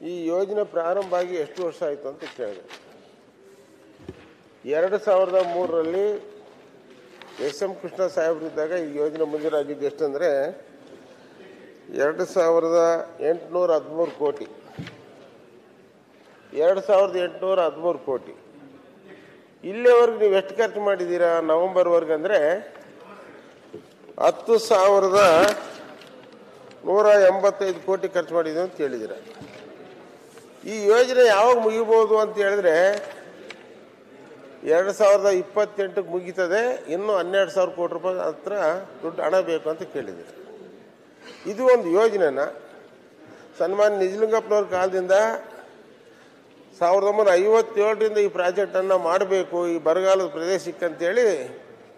ಈ ಯೋಜನೆ ಪ್ರಾರಂಭ ಆಗಿ ಎಷ್ಟು ವರ್ಷ ಆಯಿತು ಅಂತ ಕೇಳಿದೆ. 2003ರಲ್ಲಿ ಎಸ್.ಎಂ. ಕೃಷ್ಣ ಸಾಹೇಬರಿದ್ದಾಗ ಈ ಯೋಜನೆ ಮಂಜೂರಾಗಿದ್ದು ಎಷ್ಟಂದರೆ 2813 ಕೋಟಿ. 2813 ಕೋಟಿ. ಇಲ್ಲಿವರೆಗೂ ನೀವು ಎಷ್ಟು ಖರ್ಚು ಮಾಡಿದ್ದೀರಾ ನವೆಂಬರ್ವರೆಗೆ ಅಂದರೆ 10,185 ಕೋಟಿ ಖರ್ಚು ಮಾಡಿದ್ದೀವಿ ಅಂತ ಹೇಳಿದ್ದೀರ. ಈ ಯೋಜನೆ ಯಾವಾಗ ಮುಗಿಬೋದು ಅಂತ ಹೇಳಿದ್ರೆ 2028ಕ್ಕೆ ಮುಗೀತದೆ. ಇನ್ನೂ 12,000 ಕೋಟಿ ರೂಪಾಯಿ ಹತ್ರ ದುಡ್ಡು ಹಣ ಬೇಕು ಅಂತ ಕೇಳಿದ್ದೀರಿ. ಇದು ಒಂದು ಯೋಜನೆನ ಸನ್ಮಾನ್ಯ ನಿಜಲಿಂಗಪ್ಪನವ್ರ ಕಾಲದಿಂದ 1957ರಿಂದ ಈ ಪ್ರಾಜೆಕ್ಟನ್ನು ಮಾಡಬೇಕು ಈ ಬರಗಾಲದ ಪ್ರದೇಶಕ್ಕೆ ಅಂತೇಳಿ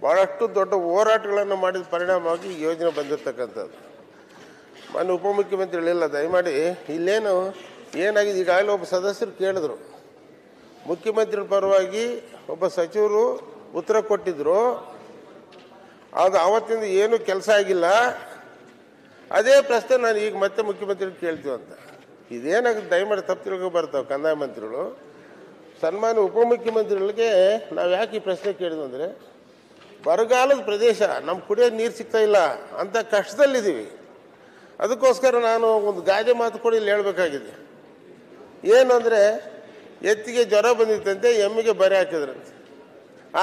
ಭಾಳಷ್ಟು ದೊಡ್ಡ ಹೋರಾಟಗಳನ್ನು ಮಾಡಿದ ಪರಿಣಾಮವಾಗಿ ಈ ಯೋಜನೆ ಬಂದಿರತಕ್ಕಂಥದ್ದು. ಮಾನ್ಯ ಉಪಮುಖ್ಯಮಂತ್ರಿಗಳಿಲ್ಲ, ದಯಮಾಡಿ ಇಲ್ಲೇನು ಏನಾಗಿದೆ ಈಗಾಗಲೇ ಒಬ್ಬ ಸದಸ್ಯರು ಕೇಳಿದ್ರು, ಮುಖ್ಯಮಂತ್ರಿ ಪರವಾಗಿ ಒಬ್ಬ ಸಚಿವರು ಉತ್ತರ ಕೊಟ್ಟಿದ್ರು, ಅದು ಆವತ್ತಿಂದ ಏನೂ ಕೆಲಸ ಆಗಿಲ್ಲ. ಅದೇ ಪ್ರಶ್ನೆ ನಾನು ಈಗ ಮತ್ತೆ ಮುಖ್ಯಮಂತ್ರಿಗಳು ಕೇಳ್ತೀವಿ ಅಂತ. ಇದೇನಾಗುತ್ತೆ ದಯಮಾಡಿ ತಪ್ಪು ತಿಳ್ಕೊ ಬರ್ತಾವೆ ಕಂದಾಯ ಮಂತ್ರಿಗಳು. ಸನ್ಮಾನ್ಯ ಉಪಮುಖ್ಯಮಂತ್ರಿಗಳಿಗೆ ನಾವು ಯಾಕೆ ಈ ಪ್ರಶ್ನೆ ಕೇಳಿದ್ವಿ ಅಂದರೆ ಬರಗಾಲದ ಪ್ರದೇಶ, ನಮ್ಗೆ ಕುಡಿಯೋ ನೀರು ಸಿಗ್ತಾ ಇಲ್ಲ ಅಂತ ಕಷ್ಟದಲ್ಲಿದ್ದೀವಿ. ಅದಕ್ಕೋಸ್ಕರ ನಾನು ಒಂದು ಗಾದೆ ಮಾತು ಕೂಡ ಇಲ್ಲಿ ಹೇಳಬೇಕಾಗಿದೆ. ಏನು ಅಂದರೆ ಎತ್ತಿಗೆ ಜ್ವರ ಬಂದಿತ್ತಂತೆ, ಎಮ್ಮಿಗೆ ಬರೆ ಹಾಕಿದ್ರಂತೆ.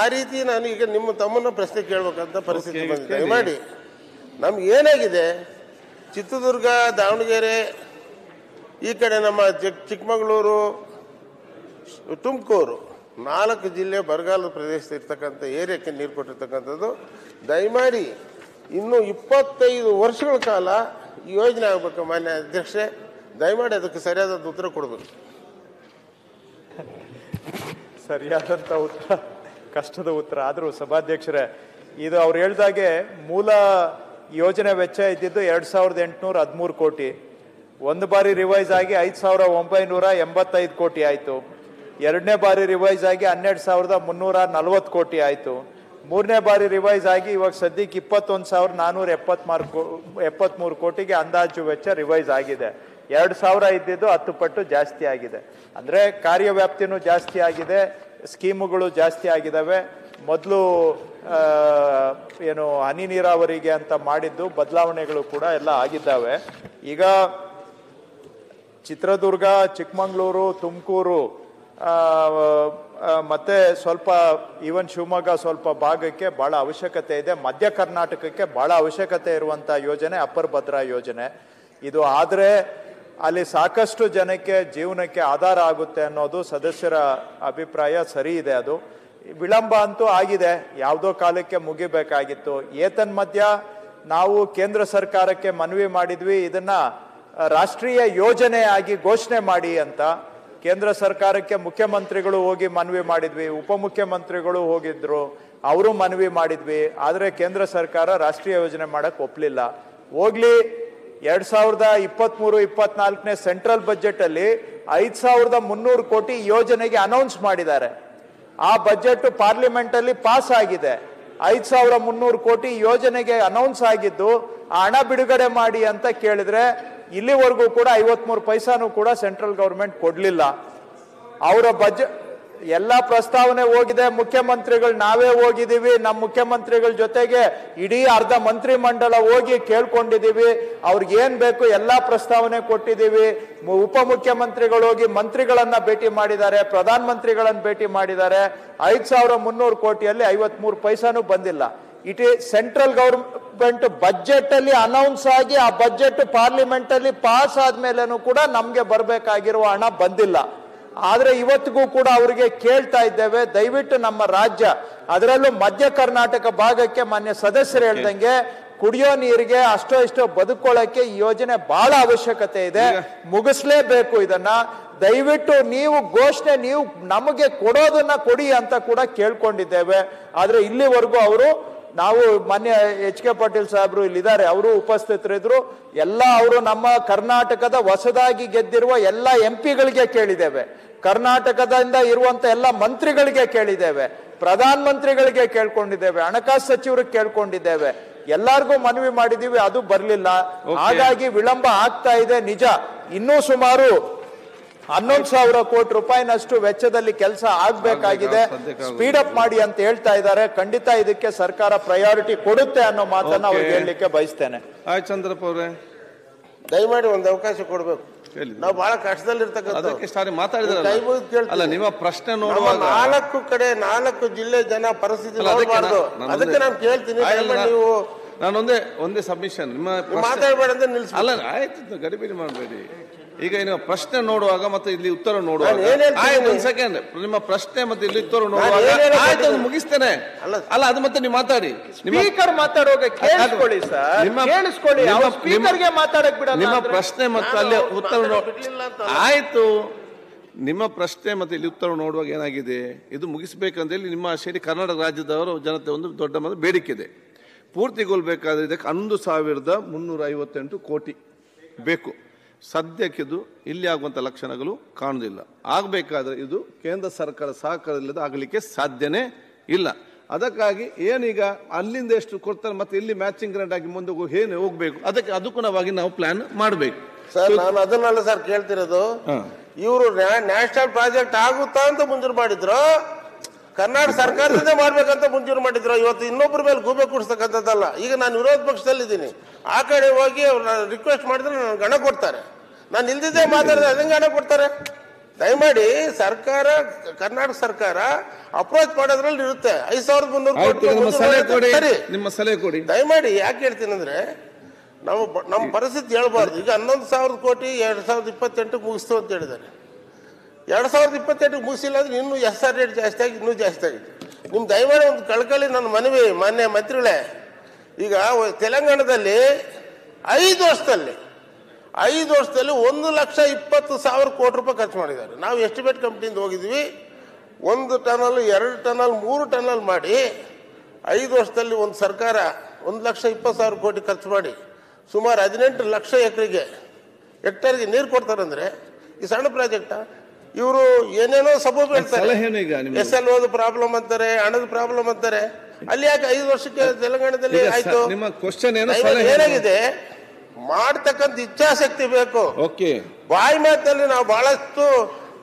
ಆ ರೀತಿ ನಾನು ಈಗ ನಿಮ್ಮ ತಮ್ಮನ್ನ ಪ್ರಶ್ನೆ ಕೇಳಬೇಕಂತ ಪರಿಸ್ಥಿತಿ ಬಂದಿದೆ. ದಯಮಾಡಿ ನಮ್ಗೆ ಏನಾಗಿದೆ ಚಿತ್ರದುರ್ಗ, ದಾವಣಗೆರೆ, ಈ ಕಡೆ ನಮ್ಮ ಚಿಕ್ಕಮಗಳೂರು, ತುಮಕೂರು 4 ಜಿಲ್ಲೆ ಬರಗಾಲದ ಪ್ರದೇಶ ಇರ್ತಕ್ಕಂಥ ಏರಿಯಾಕ್ಕೆ ನೀರು ಕೊಟ್ಟಿರ್ತಕ್ಕಂಥದ್ದು. ದಯಮಾಡಿ ಇನ್ನೂ 25 ವರ್ಷಗಳ ಕಾಲ ಈ ಯೋಜನೆ ಆಗಬೇಕು. ಮಾನ್ಯ ಅಧ್ಯಕ್ಷೆ, ದಯಮಾಡಿ ಅದಕ್ಕೆ ಸರಿಯಾದ ಉತ್ತರ ಕೊಡಬೇಕು. ಸರಿಯಾದಂಥ ಉತ್ತರ, ಕಷ್ಟದ ಉತ್ತರ. ಆದರೂ ಸಭಾಧ್ಯಕ್ಷರೇ, ಇದು ಅವ್ರು ಹೇಳ್ದಾಗೆ ಮೂಲ ಯೋಜನೆ ವೆಚ್ಚ ಇದ್ದಿದ್ದು 2813 ಕೋಟಿ. ಒಂದು ಬಾರಿ ರಿವೈಸ್ ಆಗಿ 5,985 ಕೋಟಿ ಆಯಿತು. ಎರಡನೇ ಬಾರಿ ರಿವೈಸ್ ಆಗಿ 12,340 ಕೋಟಿ ಆಯಿತು. ಮೂರನೇ ಬಾರಿ ರಿವೈಸ್ ಆಗಿ ಇವಾಗ ಸದ್ಯಕ್ಕೆ 21,473 ಕೋಟಿಗೆ ಅಂದಾಜು ವೆಚ್ಚ ರಿವೈಸ್ ಆಗಿದೆ. 2,000 ಇದ್ದಿದ್ದು 10 ಪಟ್ಟು ಜಾಸ್ತಿ ಆಗಿದೆ. ಅಂದರೆ ಕಾರ್ಯವ್ಯಾಪ್ತಿನೂ ಜಾಸ್ತಿ ಆಗಿದೆ, ಸ್ಕೀಮುಗಳು ಜಾಸ್ತಿ ಆಗಿದ್ದಾವೆ. ಮೊದಲು ಏನು ಹನಿ ನೀರಾವರಿಗೆ ಅಂತ ಮಾಡಿದ್ದು ಬದಲಾವಣೆಗಳು ಕೂಡ ಎಲ್ಲ ಆಗಿದ್ದಾವೆ. ಈಗ ಚಿತ್ರದುರ್ಗ, ಚಿಕ್ಕಮಗಳೂರು, ತುಮಕೂರು ಮತ್ತೆ ಸ್ವಲ್ಪ ಈವನ್ ಶಿವಮೊಗ್ಗ ಸ್ವಲ್ಪ ಭಾಗಕ್ಕೆ ಭಾಳ ಅವಶ್ಯಕತೆ ಇದೆ. ಮಧ್ಯ ಕರ್ನಾಟಕಕ್ಕೆ ಭಾಳ ಅವಶ್ಯಕತೆ ಇರುವಂಥ ಯೋಜನೆ ಅಪ್ಪರ್ ಭದ್ರಾ ಯೋಜನೆ. ಇದು ಆದರೆ ಅಲ್ಲಿ ಸಾಕಷ್ಟು ಜನಕ್ಕೆ ಜೀವನಕ್ಕೆ ಆಧಾರ ಆಗುತ್ತೆ ಅನ್ನೋದು ಸದಸ್ಯರ ಅಭಿಪ್ರಾಯ ಸರಿ ಇದೆ. ಅದು ವಿಳಂಬ ಅಂತೂ ಆಗಿದೆ, ಯಾವುದೋ ಕಾಲಕ್ಕೆ ಮುಗಿಬೇಕಾಗಿತ್ತು. ಏತನ್ಮಧ್ಯ ನಾವು ಕೇಂದ್ರ ಸರ್ಕಾರಕ್ಕೆ ಮನವಿ ಮಾಡಿದ್ವಿ, ಇದನ್ನ ರಾಷ್ಟ್ರೀಯ ಯೋಜನೆಯಾಗಿ ಘೋಷಣೆ ಮಾಡಿ ಅಂತ. ಕೇಂದ್ರ ಸರ್ಕಾರಕ್ಕೆ ಮುಖ್ಯಮಂತ್ರಿಗಳು ಹೋಗಿ ಮನವಿ ಮಾಡಿದ್ವಿ, ಉಪಮುಖ್ಯಮಂತ್ರಿಗಳು ಹೋಗಿದ್ರು, ಅವರು ಮನವಿ ಮಾಡಿದ್ವಿ. ಆದರೆ ಕೇಂದ್ರ ಸರ್ಕಾರ ರಾಷ್ಟ್ರೀಯ ಯೋಜನೆ ಮಾಡಕ್ಕೆ ಒಪ್ಪಲಿಲ್ಲ. ಹೋಗ್ಲಿ 2023-24ನೇ ಸೆಂಟ್ರಲ್ ಬಜೆಟ್ ಅಲ್ಲಿ 5,300 ಕೋಟಿ ಯೋಜನೆಗೆ ಅನೌನ್ಸ್ ಮಾಡಿದ್ದಾರೆ. ಆ ಬಜೆಟ್ ಪಾರ್ಲಿಮೆಂಟ್ ಅಲ್ಲಿ ಪಾಸ್ ಆಗಿದೆ. 5,300 ಕೋಟಿ ಯೋಜನೆಗೆ ಅನೌನ್ಸ್ ಆಗಿದ್ದು ಆ ಹಣ ಬಿಡುಗಡೆ ಮಾಡಿ ಅಂತ ಕೇಳಿದ್ರೆ ಇಲ್ಲಿವರೆಗೂ ಕೂಡ 53 ಪೈಸಾನು ಕೂಡ ಸೆಂಟ್ರಲ್ ಗವರ್ಮೆಂಟ್ ಕೊಡ್ಲಿಲ್ಲ. ಅವರ ಬಜೆಟ್ ಎಲ್ಲ ಪ್ರಸ್ತಾವನೆ ಹೋಗಿದೆ. ಮುಖ್ಯಮಂತ್ರಿಗಳು ನಾವೇ ಹೋಗಿದ್ದೀವಿ, ನಮ್ಮ ಮುಖ್ಯಮಂತ್ರಿಗಳ ಜೊತೆಗೆ ಇಡೀ ಅರ್ಧ ಮಂತ್ರಿ ಮಂಡಲ ಹೋಗಿ ಕೇಳ್ಕೊಂಡಿದ್ದೀವಿ. ಅವ್ರಿಗೆ ಏನ್ ಬೇಕು ಎಲ್ಲ ಪ್ರಸ್ತಾವನೆ ಕೊಟ್ಟಿದ್ದೀವಿ. ಉಪಮುಖ್ಯಮಂತ್ರಿಗಳು ಹೋಗಿ ಮಂತ್ರಿಗಳನ್ನ ಭೇಟಿ ಮಾಡಿದ್ದಾರೆ, ಪ್ರಧಾನ ಮಂತ್ರಿಗಳನ್ನ ಭೇಟಿ ಮಾಡಿದ್ದಾರೆ. 5,300 ಕೋಟಿಯಲ್ಲಿ 53 ಪೈಸಾನು ಬಂದಿಲ್ಲ. ಇಟ್ ಈ ಸೆಂಟ್ರಲ್ ಗವರ್ಮೆಂಟ್ ಬಜೆಟ್ ಅಲ್ಲಿ ಅನೌನ್ಸ್ ಆಗಿ ಆ ಬಜೆಟ್ ಪಾರ್ಲಿಮೆಂಟ್ ಅಲ್ಲಿ ಪಾಸ್ ಆದ್ಮೇಲೆನೂ ಕೂಡ ನಮ್ಗೆ ಬರ್ಬೇಕಾಗಿರುವ ಹಣ ಬಂದಿಲ್ಲ. ಆದ್ರೆ ಇವತ್ತಿಗೂ ಕೂಡ ಅವರಿಗೆ ಕೇಳ್ತಾ ಇದ್ದೇವೆ, ದಯವಿಟ್ಟು ನಮ್ಮ ರಾಜ್ಯ, ಅದರಲ್ಲೂ ಮಧ್ಯ ಕರ್ನಾಟಕ ಭಾಗಕ್ಕೆ ಮಾನ್ಯ ಸದಸ್ಯರು ಹೇಳ್ದಂಗೆ ಕುಡಿಯೋ ನೀರಿಗೆ ಅಷ್ಟೋ ಇಷ್ಟೋ ಬದುಕೊಳ್ಳಕ್ಕೆ ಈ ಯೋಜನೆ ಬಹಳ ಅವಶ್ಯಕತೆ ಇದೆ, ಮುಗಿಸ್ಲೇಬೇಕು. ಇದನ್ನ ದಯವಿಟ್ಟು ನೀವು ಘೋಷಣೆ ನೀವು ನಮಗೆ ಕೊಡೋದನ್ನ ಕೊಡಿ ಅಂತ ಕೂಡ ಕೇಳ್ಕೊಂಡಿದ್ದೇವೆ. ಆದ್ರೆ ಇಲ್ಲಿವರೆಗೂ ನಾವು ಮಾನ್ಯ ಎಚ್ ಕೆ ಪಾಟೀಲ್ ಸಾಹೇಬ್ರು ಇಲ್ಲಿದ್ದಾರೆ, ಅವರು ಉಪಸ್ಥಿತರಿದ್ರು. ಎಲ್ಲ ಅವರು ನಮ್ಮ ಕರ್ನಾಟಕದ ಹೊಸದಾಗಿ ಗೆದ್ದಿರುವ ಎಲ್ಲ ಎಂಪಿಗಳಿಗೆ ಕೇಳಿದ್ದೇವೆ, ಕರ್ನಾಟಕದಿಂದ ಇರುವಂತ ಎಲ್ಲ ಮಂತ್ರಿಗಳಿಗೆ ಕೇಳಿದ್ದೇವೆ, ಪ್ರಧಾನ ಮಂತ್ರಿಗಳಿಗೆ ಕೇಳ್ಕೊಂಡಿದ್ದೇವೆ, ಹಣಕಾಸು ಸಚಿವರಿಗೆ ಕೇಳ್ಕೊಂಡಿದ್ದೇವೆ, ಎಲ್ಲಾರ್ಗೂ ಮನವಿ ಮಾಡಿದೀವಿ, ಅದು ಬರ್ಲಿಲ್ಲ. ಹಾಗಾಗಿ ವಿಳಂಬ ಆಗ್ತಾ ಇದೆ ನಿಜ. ಇನ್ನೂ ಸುಮಾರು 11,000 ಕೋಟಿ ರೂಪಾಯಿನಷ್ಟು ವೆಚ್ಚದಲ್ಲಿ ಕೆಲಸ ಆಗ್ಬೇಕಾಗಿದೆ, ಸ್ಪೀಡ್ ಅಪ್ ಮಾಡಿ ಅಂತ ಹೇಳ್ತಾ ಇದ್ದಾರೆ. ಖಂಡಿತ ಇದಕ್ಕೆ ಸರ್ಕಾರ ಪ್ರಯಾರಿಟಿ ಕೊಡುತ್ತೆ ಅನ್ನೋ ಮಾತನ್ನ ಅವ್ರಿಗೆ ಹೇಳಲಿಕ್ಕೆ ಬಯಸ್ತೇನೆ. ಆಯ್ತು ಚಂದ್ರಪ್ಪ ಅವರೇ, ದಯಮಾಡಿ ಒಂದು ಅವಕಾಶ ಕೊಡ್ಬೇಕು. ನಾವು ಬಹಳ ಕಷ್ಟದಲ್ಲಿ ಅಲ್ಲ, ನಿಮ್ಮ ಪ್ರಶ್ನೆ ನೋಡುವಾಗ 4 ಜಿಲ್ಲೆ ಜನ ಪರಿಸ್ಥಿತಿ ನೋಡಬಾರ್ದು. ಅದಕ್ಕೆ ನಾನು ಕೇಳ್ತೀನಿ, ನೀವು ನಾನು ಒಂದೇ ಸಬ್ಮಿಷನ್, ನಿಮ್ಮ ಮಾತಾಡಬೇಡ ಅಂತ ನಿಲ್ಸಿ. ಅಲ್ಲ ಆಯ್ತು, ಗಡಿಬಿಡಿ ಮಾಡಬೇಡಿ. ಈಗ ನೀವು ಪ್ರಶ್ನೆ ನೋಡುವಾಗ ಮತ್ತೆ ಇಲ್ಲಿ ಉತ್ತರ ನೋಡುವಾಗ ಒಂದು ಸೆಕೆಂಡ್, ನಿಮ್ಮ ಪ್ರಶ್ನೆ ಮತ್ತೆ ಇಲ್ಲಿ ಉತ್ತರ ನೋಡುವಾಗ ಆಯ್ತು ಅದು ಮುಗಿಸ್ತೇನೆ. ಅಲ್ಲ ಅದು ಮತ್ತೆ ನೀವು ಮಾತಾಡಿ, ಸ್ಪೀಕರ್ ಮಾತಾಡುವಾಗ ಕೇಳಿಸ್ಕೊಳ್ಳಿ ಸರ್, ಕೇಳಿಸ್ಕೊಳ್ಳಿ, ಸ್ಪೀಕರ್ಗೆ ಮಾತಾಡಕ್ ಬಿಡಲ್ಲ. ನಿಮ್ಮ ಪ್ರಶ್ನೆ ಮತ್ತು ಅಲ್ಲಿ ಉತ್ತರ ಆಯ್ತು, ನಿಮ್ಮ ಪ್ರಶ್ನೆ ಮತ್ತೆ ಇಲ್ಲಿ ಉತ್ತರ ನೋಡುವಾಗ ಏನಾಗಿದೆ, ಇದು ಮುಗಿಸ್ಬೇಕಂತೇಳಿ ನಿಮ್ಮ ಶೈಲಿ ಕರ್ನಾಟಕ ರಾಜ್ಯದವರ ಜನತೆ ಒಂದು ದೊಡ್ಡ ಬೇಡಿಕೆ ಇದೆ. ಪೂರ್ತಿಗೊಳ್ಬೇಕಾದ್ರೆ ಇದಕ್ಕೆ 11,358 ಕೋಟಿ ಬೇಕು. ಸದ್ಯಕ್ಕಿದು ಇಲ್ಲಿ ಆಗುವಂಥ ಲಕ್ಷಣಗಳು ಕಾಣುವುದಿಲ್ಲ. ಆಗಬೇಕಾದ್ರೆ ಇದು ಕೇಂದ್ರ ಸರ್ಕಾರ ಸಹಕಾರವಿಲ್ಲದೆ ಆಗಲಿಕ್ಕೆ ಸಾಧ್ಯನೇ ಇಲ್ಲ. ಅದಕ್ಕಾಗಿ ಏನೀಗ ಅಲ್ಲಿಂದ ಎಷ್ಟು ಕೊಡ್ತಾರೆ ಮತ್ತೆ ಇಲ್ಲಿ ಮ್ಯಾಚಿಂಗ್ ಗ್ರಾಂಟ್ ಆಗಿ ಮುಂದೆ ಏನು ಹೋಗ್ಬೇಕು, ಅದಕ್ಕೆ ಅನುಗುಣವಾಗಿ ನಾವು ಪ್ಲಾನ್ ಮಾಡಬೇಕು. ಸರ್ ನಾನು ಅದನ್ನೆಲ್ಲ ಸರ್ ಕೇಳ್ತಿರೋದು, ಇವರು ನ್ಯಾಷನಲ್ ಪ್ರಾಜೆಕ್ಟ್ ಆಗುತ್ತಾ ಅಂತ ಮುಂಜೂರು ಮಾಡಿದ್ರು, ಕರ್ನಾಟಕ ಸರ್ಕಾರದಿಂದ ಮಾಡ್ಬೇಕಂತ ಮುಂಜೂರು ಮಾಡಿದ್ರು. ಇವತ್ತು ಇನ್ನೊಬ್ಬರ ಮೇಲೆ ಗೂಬೆ ಕೂಡಿಸ್ತಕ್ಕಂಥದ್ದಲ್ಲ. ಈಗ ನಾನು ವಿರೋಧ ಪಕ್ಷದಲ್ಲಿದ್ದೀನಿ, ಆ ಕಡೆ ಹೋಗಿ ಅವ್ರನ್ನ ರಿಕ್ವೆಸ್ಟ್ ಮಾಡಿದ್ರೆ ನನಗೆ ಹಣ ಕೊಡ್ತಾರೆ, ನಾನು ಇಲ್ದಿದ್ದೇ ಮಾತಾಡಿದ್ರೆ ಅದಂಗೆ ಹಣ ಕೊಡ್ತಾರೆ. ದಯಮಾಡಿ ಸರ್ಕಾರ, ಕರ್ನಾಟಕ ಸರ್ಕಾರ ಅಪ್ರೋಚ್ ಮಾಡೋದ್ರಲ್ಲಿ ಇರುತ್ತೆ. 5,300 ನಿಮ್ಮ ಸಲಹೆ ಕೊಡಿ ದಯಮಾಡಿ. ಯಾಕೆ ಹೇಳ್ತೀನಿ ಅಂದ್ರೆ, ನಾವು ನಮ್ಮ ಪರಿಸ್ಥಿತಿ ಹೇಳ್ಬಾರ್ದು. ಈಗ 11,000 ಕೋಟಿ 2028 ಮುಗಿಸ್ತು ಅಂತ ಹೇಳಿದ್ದಾರೆ. 2028 ಮುಗಿಸಿಲ್ಲ ಅಂದ್ರೆ ಇನ್ನೂ SR ರೇಟ್ ಜಾಸ್ತಿ ಆಗಿ ಇನ್ನೂ ಜಾಸ್ತಿ ಆಗಿದೆ. ನಿಮ್ ದಯಮಾಡಿ ಒಂದು ಕಳ್ಕಳಿ ನನ್ನ ಮನವಿ, ಮಾನ್ಯ ಮಂತ್ರಿಗಳೇ. ಈಗ ತೆಲಂಗಾಣದಲ್ಲಿ 5 ವರ್ಷದಲ್ಲಿ 1,20,000 ಕೋಟಿ ರೂಪಾಯಿ ಖರ್ಚು ಮಾಡಿದ್ದಾರೆ. ನಾವು ಎಸ್ಟಿಮೇಟ್ ಕಂಪ್ನಿಯಿಂದ ಹೋಗಿದ್ವಿ, 1 ಟನಲ್ 2 ಟನಲ್ 3 ಟನಲ್ ಮಾಡಿ 5 ವರ್ಷದಲ್ಲಿ ಒಂದು ಸರ್ಕಾರ 1,20,000 ಕೋಟಿ ಖರ್ಚು ಮಾಡಿ ಸುಮಾರು 18 ಲಕ್ಷ ಹೆಕ್ಟರ್ಗೆ ನೀರು ಕೊಡ್ತಾರಂದ್ರೆ ಈ ಸಣ್ಣ ಪ್ರಾಜೆಕ್ಟ. ಇವರು ಏನೇನೋ ಸಬೂಬ್ ಹೇಳ್ತಾರೆ, SLO ಪ್ರಾಬ್ಲಮ್ ಅಂತಾರೆ, ಹಣದ ಪ್ರಾಬ್ಲಮ್ ಅಂತಾರೆ. ಅಲ್ಲಿ ಯಾಕೆ 5 ವರ್ಷಕ್ಕೆ ತೆಲಂಗಾಣದಲ್ಲಿ ಆಯ್ತು? ನಿಮ್ಮ ಕ್ವಶನ್ ಏನಾಗಿದೆ, ಮಾಡ್ತಕ್ಕಂಥ ಇಚ್ಛಾಶಕ್ತಿ ಬೇಕು. ಬಾಯಿ ಮಾತಲ್ಲಿ ನಾವು ಬಹಳಷ್ಟು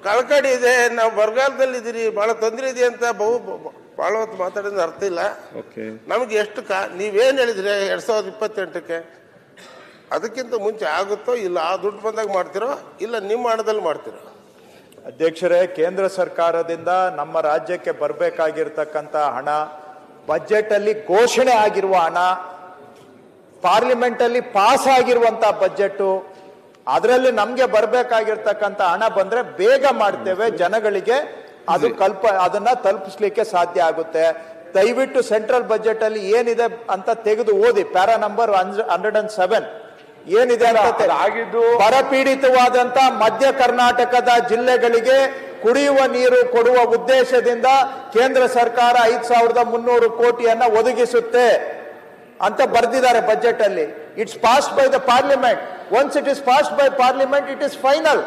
ಕಳಕಳಿ ಇದೆ, ನಾವು ಬರಗಾಲದಲ್ಲಿ ಇದೀರಿ, ಬಹಳ ತೊಂದರೆ ಇದೆ ಅಂತ ಬಹಳ ಹೊತ್ತು ಮಾತಾಡೋದು ಅರ್ಥ ಇಲ್ಲ. ನಮ್ಗೆ ಎಷ್ಟು ನೀವೇನ್ ಹೇಳಿದ್ರೆ 2028ಕ್ಕೆ ಅದಕ್ಕಿಂತ ಮುಂಚೆ ಆಗುತ್ತೋ ಇಲ್ಲ, ಆ ದುಡ್ಡು ಬಂದಾಗ ಮಾಡ್ತಿರೋ ಇಲ್ಲ ನಿಮ್ಮ ಹಣದಲ್ಲಿ ಮಾಡ್ತಿರೋ? ಅಧ್ಯಕ್ಷರೇ, ಕೇಂದ್ರ ಸರ್ಕಾರದಿಂದ ನಮ್ಮ ರಾಜ್ಯಕ್ಕೆ ಬರಬೇಕಾಗಿರ್ತಕ್ಕಂಥ ಹಣ, ಬಜೆಟ್ ಅಲ್ಲಿ ಘೋಷಣೆ ಆಗಿರುವ ಹಣ, ಪಾರ್ಲಿಮೆಂಟ್ ಅಲ್ಲಿ ಪಾಸ್ ಆಗಿರುವಂತಹ ಬಜೆಟ್, ಅದರಲ್ಲಿ ನಮ್ಗೆ ಬರಬೇಕಾಗಿರ್ತಕ್ಕಂಥ ಹಣ ಬಂದ್ರೆ ಬೇಗ ಮಾಡ್ತೇವೆ, ಜನಗಳಿಗೆ ಅದು ಅದನ್ನ ತಲುಪಿಸ್ಲಿಕ್ಕೆ ಸಾಧ್ಯ ಆಗುತ್ತೆ. ದಯವಿಟ್ಟು ಸೆಂಟ್ರಲ್ ಬಜೆಟ್ ಅಲ್ಲಿ ಏನಿದೆ ಅಂತ ತೆಗೆದು ಓದಿ, ಪ್ಯಾರಾ ನಂಬರ್ 107 ಏನಿದೆ ಅಂತ. ಬರಪೀಡಿತವಾದಂತ ಮಧ್ಯ ಕರ್ನಾಟಕದ ಜಿಲ್ಲೆಗಳಿಗೆ ಕುಡಿಯುವ ನೀರು ಕೊಡುವ ಉದ್ದೇಶದಿಂದ ಕೇಂದ್ರ ಸರ್ಕಾರ 5,300 ಕೋಟಿಯನ್ನ ಒದಗಿಸುತ್ತೆ ಅಂತ ಬರೆದಿದ್ದಾರೆ ಬಜೆಟ್ ಅಲ್ಲಿ. It's passed by the parliament. Once it is passed by parliament, it is final.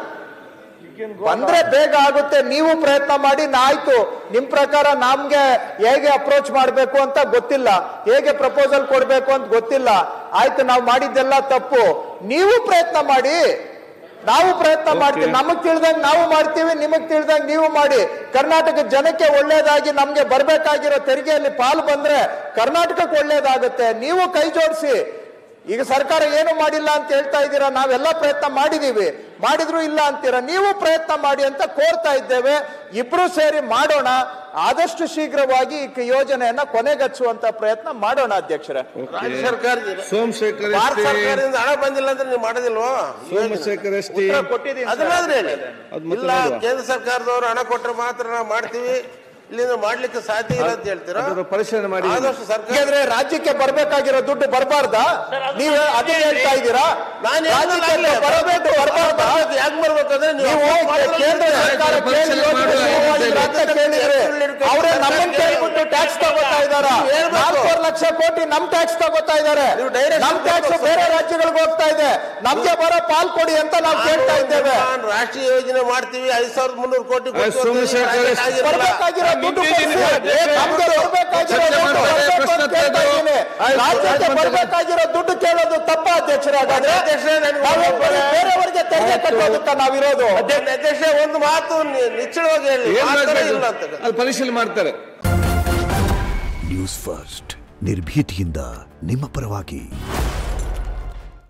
ಬಂದ್ರೆ ಬೇಗ ಆಗುತ್ತೆ. ನೀವು ಪ್ರಯತ್ನ ಮಾಡಿ. ಆಯ್ತು, ನಿಮ್ ಪ್ರಕಾರ ನಮ್ಗೆ ಹೇಗೆ ಅಪ್ರೋಚ್ ಮಾಡಬೇಕು ಅಂತ ಗೊತ್ತಿಲ್ಲ, ಹೇಗೆ ಪ್ರಪೋಸಲ್ ಕೊಡ್ಬೇಕು ಅಂತ ಗೊತ್ತಿಲ್ಲ. ಆಯ್ತು, ನಾವು ಮಾಡಿದ್ದೆಲ್ಲ ತಪ್ಪು. ನೀವು ಪ್ರಯತ್ನ ಮಾಡಿ, ನಾವು ಪ್ರಯತ್ನ ಮಾಡ್ತೀವಿ. ನಮಗ್ ತಿಳಿದಂಗೆ ನಾವು ಮಾಡ್ತೀವಿ, ನಿಮಗ್ ತಿಳಿದಂಗೆ ನೀವು ಮಾಡಿ. ಕರ್ನಾಟಕ ಜನಕ್ಕೆ ಒಳ್ಳೇದಾಗಿ ನಮ್ಗೆ ಬರ್ಬೇಕಾಗಿರೋ ತೆರಿಗೆಯಲ್ಲಿ ಪಾಲು ಬಂದ್ರೆ ಕರ್ನಾಟಕಕ್ಕೆ ಒಳ್ಳೇದಾಗುತ್ತೆ. ನೀವು ಕೈ ಜೋಡಿಸಿ. ಈಗ ಸರ್ಕಾರ ಏನು ಮಾಡಿಲ್ಲ ಅಂತ ಹೇಳ್ತಾ ಇದ್ದೀರಾ, ನಾವೆಲ್ಲ ಪ್ರಯತ್ನ ಮಾಡಿದೀವಿ, ಮಾಡಿದ್ರು ಇಲ್ಲ ಅಂತೀರಾ. ನೀವು ಪ್ರಯತ್ನ ಮಾಡಿ ಅಂತ ಕೋರ್ತಾ ಇದ್ದೇವೆ. ಇಬ್ರು ಸೇರಿ ಮಾಡೋಣ. ಆದಷ್ಟು ಶೀಘ್ರವಾಗಿ ಈ ಯೋಜನೆಯನ್ನ ಕೊನೆಗಚ್ಚುವಂತ ಪ್ರಯತ್ನ ಮಾಡೋಣ ಅಧ್ಯಕ್ಷರೇ. ರಾಜ್ಯ ಸರ್ಕಾರದಿಂದ ಹಣ ಬಂದಿಲ್ಲ ಅಂದ್ರೆ ನೀವು ಮಾಡೋದಿಲ್ವೋ? ಅದನ್ನಾದ್ರೆ ಹೇಳಿ. ಇಲ್ಲ, ಕೇಂದ್ರ ಸರ್ಕಾರದವರು ಹಣ ಕೊಟ್ಟರೆ ಮಾತ್ರ ನಾವು ಮಾಡ್ತೀವಿ, ಇಲ್ಲಿಂದ ಮಾಡ್ಲಿಕ್ಕೆ ಸಾಧ್ಯ ಇಲ್ಲ ಅಂತ ಹೇಳ್ತೀರಾ? ಪರಿಶೀಲನೆ ಮಾಡಿ. ಆದಷ್ಟು ಸರ್ಕಾರ ರಾಜ್ಯಕ್ಕೆ ಬರ್ಬೇಕಾಗಿರೋ ದುಡ್ಡು ಬರಬಾರ್ದಾ? ನೀವು ಅದೇ ಹೇಳ್ತಾ ಇದ್ದೀರಾ? ನಾನು ಬರಬೇಕು ಬರಬಾರ್ದ? ಯಾಕೆ ಬರ್ಬೇಕಂದ್ರೆ ನೀವು ಕೇಂದ್ರ ಸರ್ಕಾರ ಕೇಳಿದ್ರೆ ಅವರೇ ನಮ್ಮನ್ನು ಕೇಳ್ಬಿಟ್ಟು ಟ್ಯಾಕ್ಸ್ ತಗೋತಾ ಇದ್ದಾರೆ. 4 ಲಕ್ಷ ಕೋಟಿ ನಮ್ ಟ್ಯಾಕ್ಸ್ ತಗೋತಾ ಇದ್ದಾರೆ. ನಮ್ ಟ್ಯಾಕ್ಸ್ ಬೇರೆ ರಾಜ್ಯಗಳಿಗೆ ಹೋಗ್ತಾ ಇದೆ. ನಮ್ಗೆ ಬರೋ ಪಾಲ್ ಕೊಡಿ ಅಂತ ನಾವು ಕೇಳ್ತಾ ಇದ್ದೇವೆ. ರಾಷ್ಟ್ರೀಯ ಯೋಜನೆ ಮಾಡ್ತೀವಿ 5,300 ಕೋಟಿ ಬರ್ಬೇಕಾಗಿರೋ ದುಡ್ಡು ರಾಜ್ಯಕ್ಕೆ ಬರ್ಬೇಕಾಗಿರೋ ದುಡ್ಡು ಕೇಳೋದು ತಪ್ಪ ಅಧ್ಯಕ್ಷರಾಗಾದ್ರೆ ಬೇರೆಯವರಿಗೆ ತೆರಿಗೆ ಕಟ್ಟೋದಕ್ಕ ನಾವಿರೋದು. ಅಧ್ಯಕ್ಷ ಒಂದು ಮಾತು ನಿಶ್ಚಳವಾಗಿ ಹೇಳಿ ಅದು ಪರಿಶೀಲನೆ ಮಾಡ್ತಾರೆ. ನ್ಯೂಸ್ ಫಸ್ಟ್ ನಿರ್ಭೀತಿಯಿಂದ ನಿಮ್ಮ ಪರವಾಗಿ.